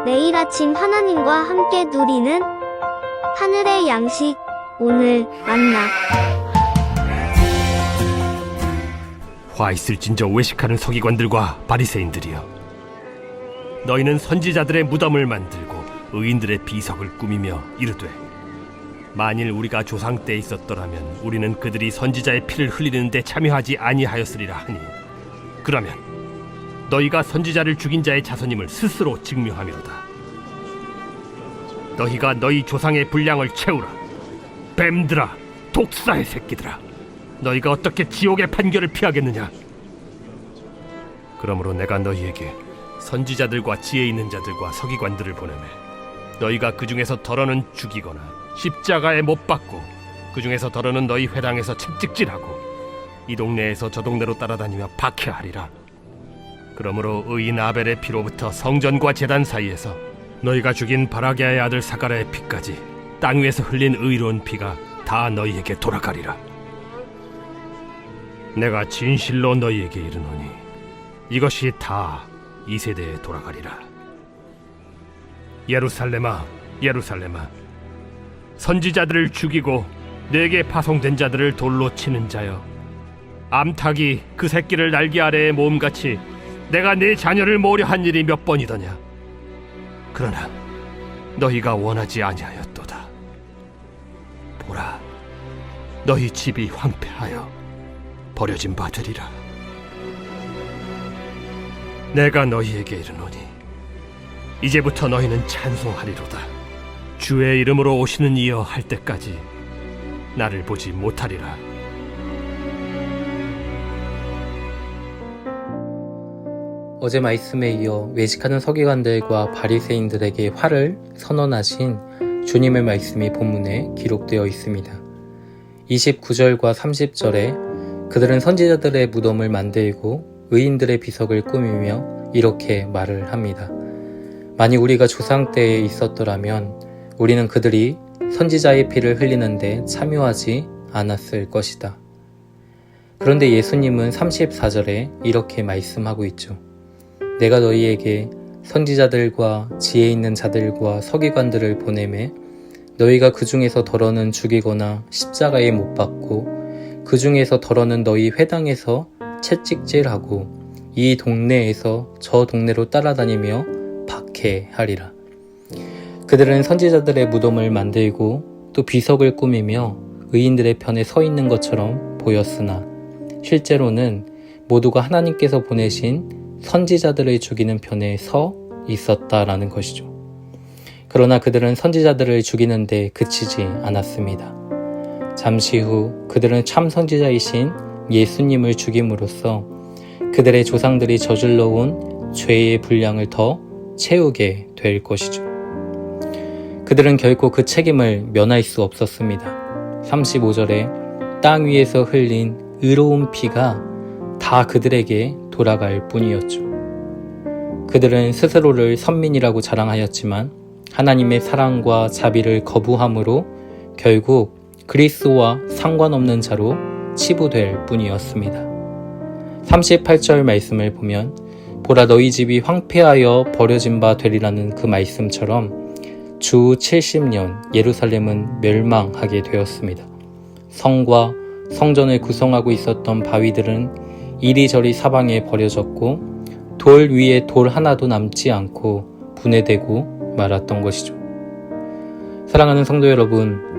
매일 아침 하나님과 함께 누리는 하늘의 양식, 오늘 만나. 화 있을진저 외식하는 서기관들과 바리새인들이여, 너희는 선지자들의 무덤을 만들고 의인들의 비석을 꾸미며 이르되, 만일 우리가 조상 때에 있었더라면 우리는 그들이 선지자의 피를 흘리는 데 참여하지 아니하였으리라 하니, 그러면 너희가 선지자를 죽인 자의 자손임을 스스로 증명하며다. 너희가 너희 조상의 분량을 채우라. 뱀들아, 독사의 새끼들아, 너희가 어떻게 지옥의 판결을 피하겠느냐? 그러므로 내가 너희에게 선지자들과 지혜 있는 자들과 서기관들을 보내매, 너희가 그 중에서 덜어는 죽이거나 십자가에 못 박고, 그 중에서 덜어는 너희 회당에서 채찍질하고 이 동네에서 저 동네로 따라다니며 박해하리라. 그러므로 의인 아벨의 피로부터 성전과 제단 사이에서 너희가 죽인 바라게아의 아들 사가랴의 피까지 땅 위에서 흘린 의로운 피가 다 너희에게 돌아가리라. 내가 진실로 너희에게 이르노니 이것이 다 이 세대에 돌아가리라. 예루살렘아, 예루살렘아, 선지자들을 죽이고 내게 파송된 자들을 돌로 치는 자여, 암탉이 그 새끼를 날개 아래에 모음같이 내가 네 자녀를 모으려 한 일이 몇 번이더냐? 그러나 너희가 원하지 아니하였도다. 보라, 너희 집이 황폐하여 버려진 바 되리라. 내가 너희에게 이르노니 이제부터 너희는 찬송하리로다. 주의 이름으로 오시는 이여 할 때까지 나를 보지 못하리라. 어제 말씀에 이어 외식하는 서기관들과 바리새인들에게 화를 선언하신 주님의 말씀이 본문에 기록되어 있습니다. 29절과 30절에 그들은 선지자들의 무덤을 만들고 의인들의 비석을 꾸미며 이렇게 말을 합니다. 만일 우리가 조상 때에 있었더라면 우리는 그들이 선지자의 피를 흘리는데 참여하지 않았을 것이다. 그런데 예수님은 34절에 이렇게 말씀하고 있죠. 내가 너희에게 선지자들과 지혜 있는 자들과 서기관들을 보내매 너희가 그 중에서 덜어는 죽이거나 십자가에 못 박고 그 중에서 덜어는 너희 회당에서 채찍질하고 이 동네에서 저 동네로 따라다니며 박해하리라. 그들은 선지자들의 무덤을 만들고 또 비석을 꾸미며 의인들의 편에 서 있는 것처럼 보였으나 실제로는 모두가 하나님께서 보내신 선지자들을 죽이는 편에 서 있었다라는 것이죠. 그러나 그들은 선지자들을 죽이는데 그치지 않았습니다. 잠시 후 그들은 참 선지자이신 예수님을 죽임으로써 그들의 조상들이 저질러 온 죄의 분량을 더 채우게 될 것이죠. 그들은 결코 그 책임을 면할 수 없었습니다. 35절에 땅 위에서 흘린 의로운 피가 다 그들에게 돌아갈 뿐이었죠. 그들은 스스로를 선민이라고 자랑하였지만 하나님의 사랑과 자비를 거부함으로 결국 그리스도와 상관없는 자로 치부될 뿐이었습니다. 38절 말씀을 보면 보라 너희 집이 황폐하여 버려진 바 되리라는 그 말씀처럼 주 70년 예루살렘은 멸망하게 되었습니다. 성과 성전을 구성하고 있었던 바위들은 이리저리 사방에 버려졌고 돌 위에 돌 하나도 남지 않고 분해되고 말았던 것이죠. 사랑하는 성도 여러분,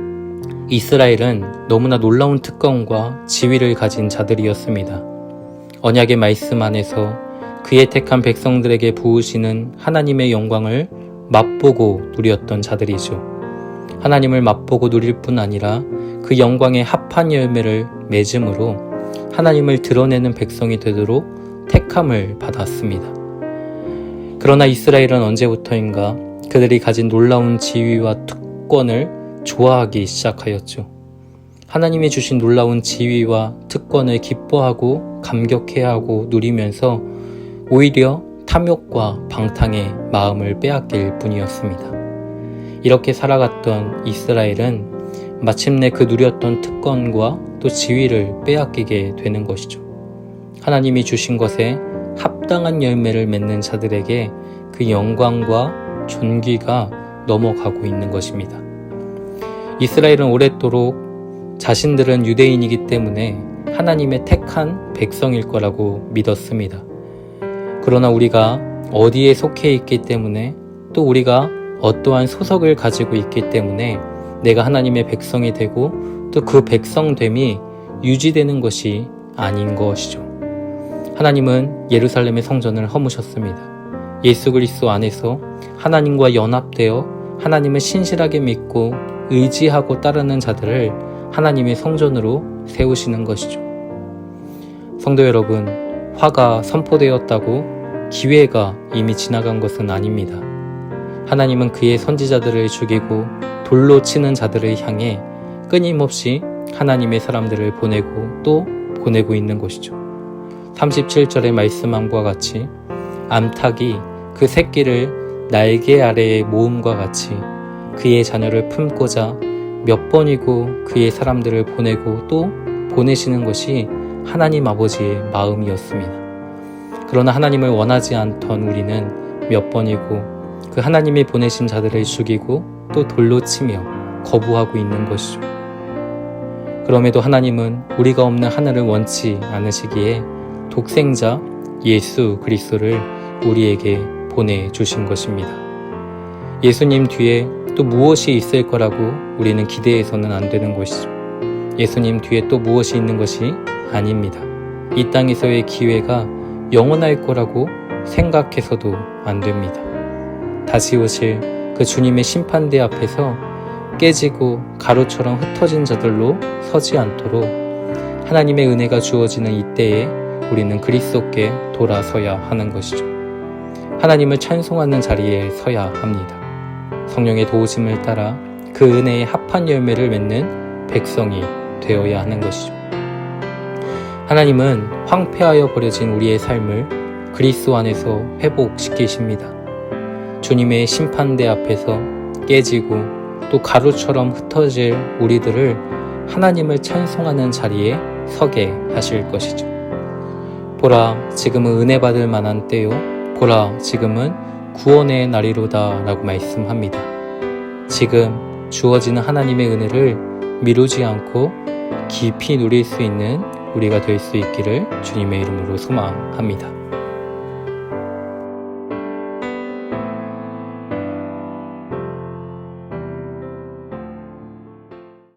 이스라엘은 너무나 놀라운 특권과 지위를 가진 자들이었습니다. 언약의 말씀 안에서 그의 택한 백성들에게 부으시는 하나님의 영광을 맛보고 누렸던 자들이죠. 하나님을 맛보고 누릴 뿐 아니라 그 영광의 합한 열매를 맺음으로 하나님을 드러내는 백성이 되도록 택함을 받았습니다. 그러나 이스라엘은 언제부터인가 그들이 가진 놀라운 지위와 특권을 좋아하기 시작하였죠. 하나님이 주신 놀라운 지위와 특권을 기뻐하고 감격해하고 누리면서 오히려 탐욕과 방탕에 마음을 빼앗길 뿐이었습니다. 이렇게 살아갔던 이스라엘은 마침내 그 누렸던 특권과 또 지위를 빼앗기게 되는 것이죠. 하나님이 주신 것에 합당한 열매를 맺는 자들에게 그 영광과 존귀가 넘어가고 있는 것입니다. 이스라엘은 오랫도록 자신들은 유대인이기 때문에 하나님의 택한 백성일 거라고 믿었습니다. 그러나 우리가 어디에 속해 있기 때문에 또 우리가 어떠한 소속을 가지고 있기 때문에 내가 하나님의 백성이 되고 또 그 백성됨이 유지되는 것이 아닌 것이죠. 하나님은 예루살렘의 성전을 허무셨습니다. 예수 그리스도 안에서 하나님과 연합되어 하나님을 신실하게 믿고 의지하고 따르는 자들을 하나님의 성전으로 세우시는 것이죠. 성도 여러분, 화가 선포되었다고 기회가 이미 지나간 것은 아닙니다. 하나님은 그의 선지자들을 죽이고 돌로 치는 자들을 향해 끊임없이 하나님의 사람들을 보내고 또 보내고 있는 것이죠. 37절의 말씀함과 같이 암탉이 그 새끼를 날개 아래에 모음과 같이 그의 자녀를 품고자 몇 번이고 그의 사람들을 보내고 또 보내시는 것이 하나님 아버지의 마음이었습니다. 그러나 하나님을 원하지 않던 우리는 몇 번이고 그 하나님이 보내신 자들을 죽이고 또 돌로 치며 거부하고 있는 것이죠. 그럼에도 하나님은 우리가 없는 하늘을 원치 않으시기에 독생자 예수 그리스도를 우리에게 보내주신 것입니다. 예수님 뒤에 또 무엇이 있을 거라고 우리는 기대해서는 안 되는 것이죠. 예수님 뒤에 또 무엇이 있는 것이 아닙니다. 이 땅에서의 기회가 영원할 거라고 생각해서도 안 됩니다. 다시 오실 그 주님의 심판대 앞에서 깨지고 가루처럼 흩어진 자들로 서지 않도록 하나님의 은혜가 주어지는 이때에 우리는 그리스도께 돌아서야 하는 것이죠. 하나님을 찬송하는 자리에 서야 합니다. 성령의 도우심을 따라 그 은혜에 합한 열매를 맺는 백성이 되어야 하는 것이죠. 하나님은 황폐하여 버려진 우리의 삶을 그리스도 안에서 회복시키십니다. 주님의 심판대 앞에서 깨지고 또 가루처럼 흩어질 우리들을 하나님을 찬송하는 자리에 서게 하실 것이죠. 보라, 지금은 은혜 받을 만한 때요. 보라, 지금은 구원의 날이로다 라고 말씀합니다. 지금 주어지는 하나님의 은혜를 미루지 않고 깊이 누릴 수 있는 우리가 될 수 있기를 주님의 이름으로 소망합니다.